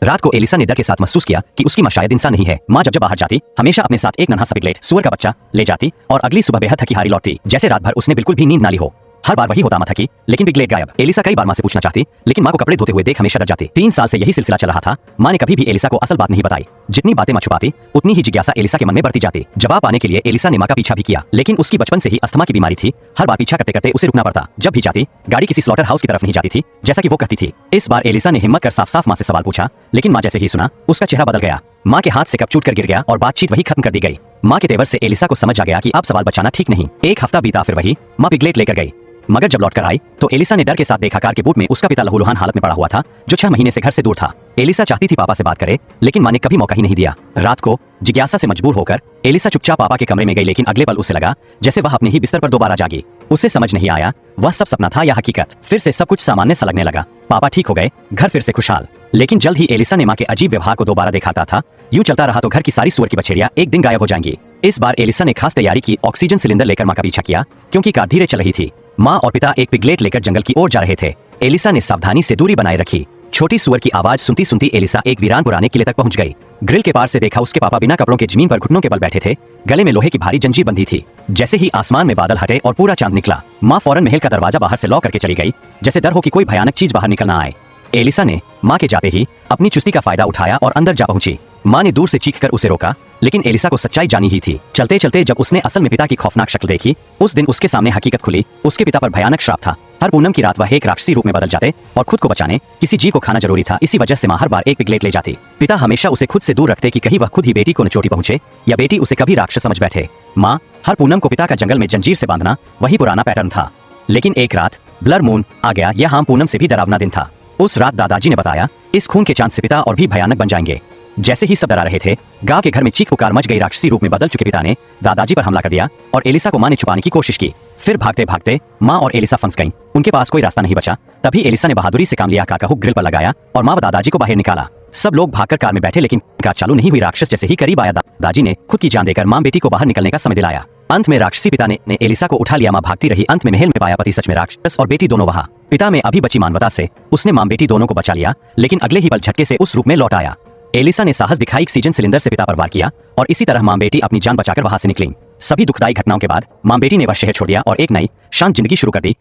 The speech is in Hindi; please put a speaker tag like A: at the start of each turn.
A: रात को एलिसा ने डर के साथ महसूस किया कि उसकी मां शायद इंसान नहीं है। मां जब बाहर जाती हमेशा अपने साथ एक नन्हा सा पिगलेट सुअर का बच्चा ले जाती और अगली सुबह बेहद थकी हारी लौटती, जैसे रात भर उसने बिल्कुल भी नींद ना ली हो। हर बार वही होता, मां थकी लेकिन पिगलेट गायब। एलिसा कई बार मां से पूछना चाहती लेकिन मां को कपड़े धोते हुए देख हमेशा डर जाती। 3 साल से यही सिलसिला चल रहा था। मां ने कभी भी एलिसा को असल बात नहीं बताई। जितनी बातें मां छुपाती उतनी ही जिज्ञासा एलिसा के मन में बढ़ती जाती। जवाब पाने के लिए एलिसा ने मां का पीछा भी किया, लेकिन उसकी बचपन से ही अस्थमा की बीमारी थी। हर बार पीछा करते करते उसे रुकना पड़ता। जब भी जाती गाड़ी किसी स्लॉटर हाउस की तरफ नहीं जाती थी जैसा कि वो कहती थी। इस बार एलिसा ने हिम्मत कर साफ साफ मां से सवाल पूछा, लेकिन मां जैसे ही सुना उसका चेहरा बदल गया। मां के हाथ से कप छूट कर गिर गया और बातचीत वही खत्म कर दी गई। मां के तेवर से एलिसा को समझ आ गया कि अब सवाल बचाना ठीक नहीं। एक हफ्ता बीता, फिर वही मां पिगलेट लेकर गई, मगर जब लौटकर आई तो एलिसा ने डर के साथ देखा कार के बूट में उसका पिता लहूलुहान हालत में पड़ा हुआ था, जो 6 महीने से घर से दूर था। एलिसा चाहती थी पापा से बात करे, लेकिन मां ने कभी मौका ही नहीं दिया। रात को जिज्ञासा से मजबूर होकर एलिसा चुपचाप पापा के कमरे में गई, लेकिन अगले पल उसे लगा जैसे वह अपने ही बिस्तर पर दोबारा जागी। उसे समझ नहीं आया वह सब सपना था या हकीकत। फिर से सब कुछ सामान्य सा लगने लगा। पापा ठीक हो गए, घर फिर से खुशहाल। लेकिन जल्द ही एलिसा ने मां के अजीब व्यवहार को दोबारा देखा था। यूं चलता रहा तो घर की सारी सुअर की बछड़ियां एक दिन गायब हो जाएंगी। इस बार एलिसा ने खास तैयारी की, ऑक्सीजन सिलेंडर लेकर मां का पीछा किया, क्योंकि कार धीरे चल रही थी। मां और पिता एक पिगलेट लेकर जंगल की ओर जा रहे थे। एलिसा ने सावधानी से दूरी बनाए रखी। छोटी सुअर की आवाज सुनती सुनती एलिसा एक वीरान पुराने किले तक पहुंच गई। ग्रिल के पार से देखा उसके पापा बिना कपड़ों के जमीन पर घुटनों के बल बैठे थे। गले में लोहे की भारी जंजीर बंधी थी। जैसे ही आसमान में बादल हटे और पूरा चांद निकला, मां फौरन महल का दरवाजा बाहर से लॉक करके चली गई, जैसे डर हो कि कोई भयानक चीज बाहर निकल ना आए। एलिसा ने मां के जाते ही अपनी चुस्ती का फायदा उठाया और अंदर जा पहुंची। मां ने दूर से चीखकर उसे रोका, लेकिन एलिसा को सच्चाई जानी ही थी। चलते चलते जब उसने असल में पिता की खौफनाक शक्ल देखी, उस दिन उसके सामने हकीकत खुली। उसके पिता पर भयानक श्राप था। हर पूनम की रात वह एक राक्षसी रूप में बदल जाते और खुद को बचाने किसी जीव को खाना जरूरी था। इसी वजह से मां हर बार एक पिगलेट ले जाती। पिता हमेशा उसे खुद से दूर रखते कि कहीं वह खुद ही बेटी को न चोटी पहुंचे या बेटी उसे कभी राक्षस समझ बैठे। मां हर पूनम को पिता का जंगल में जंजीर से बांधना वही पुराना पैटर्न था। लेकिन एक रात ब्लर मून आ गया। यह हम पूनम से भी डरावना दिन था। उस रात दादाजी ने बताया, इस खून के चांद से पिता और भी भयानक बन जाएंगे। जैसे ही सब डरा रहे थे, गांव के घर में चीख पुकार मच गई। राक्षसी रूप में बदल चुके पिता ने दादाजी पर हमला कर दिया और एलिसा को मां ने छुपाने की कोशिश की। फिर भागते भागते मां और एलिसा फंस गईं। उनके पास कोई रास्ता नहीं बचा। तभी एलिसा ने बहादुरी से काम लिया, कार का हुक ग्रिल पर लगाया और मां व दादाजी को बाहर निकाला। सब लोग भागकर कार में बैठे, लेकिन कार चालू नहीं हुई। राक्षस जैसे ही करीब आया, दादाजी ने खुद की जान देकर मां बेटी को बाहर निकलने का समय दिलाया। अंत में राक्षसी पिता ने एलिसा को उठा लिया। मां भागती रही। अंत में महल में पाया पति सच में राक्षस और बेटी दोनों वहां। पिता में अभी बची मानवता से उसने मां बेटी दोनों को बचा लिया, लेकिन अगले ही पल झटके से उस रूप में लौट आया। एलिसा ने साहस दिखाई, ऑक्सीजन सिलेंडर से पिता पर वार किया और इसी तरह मां बेटी अपनी जान बचाकर वहां से निकली। सभी दुखदायी घटनाओं के बाद मां बेटी ने वह शहर छोड़ दिया और एक नई शांत जिंदगी शुरू कर दी।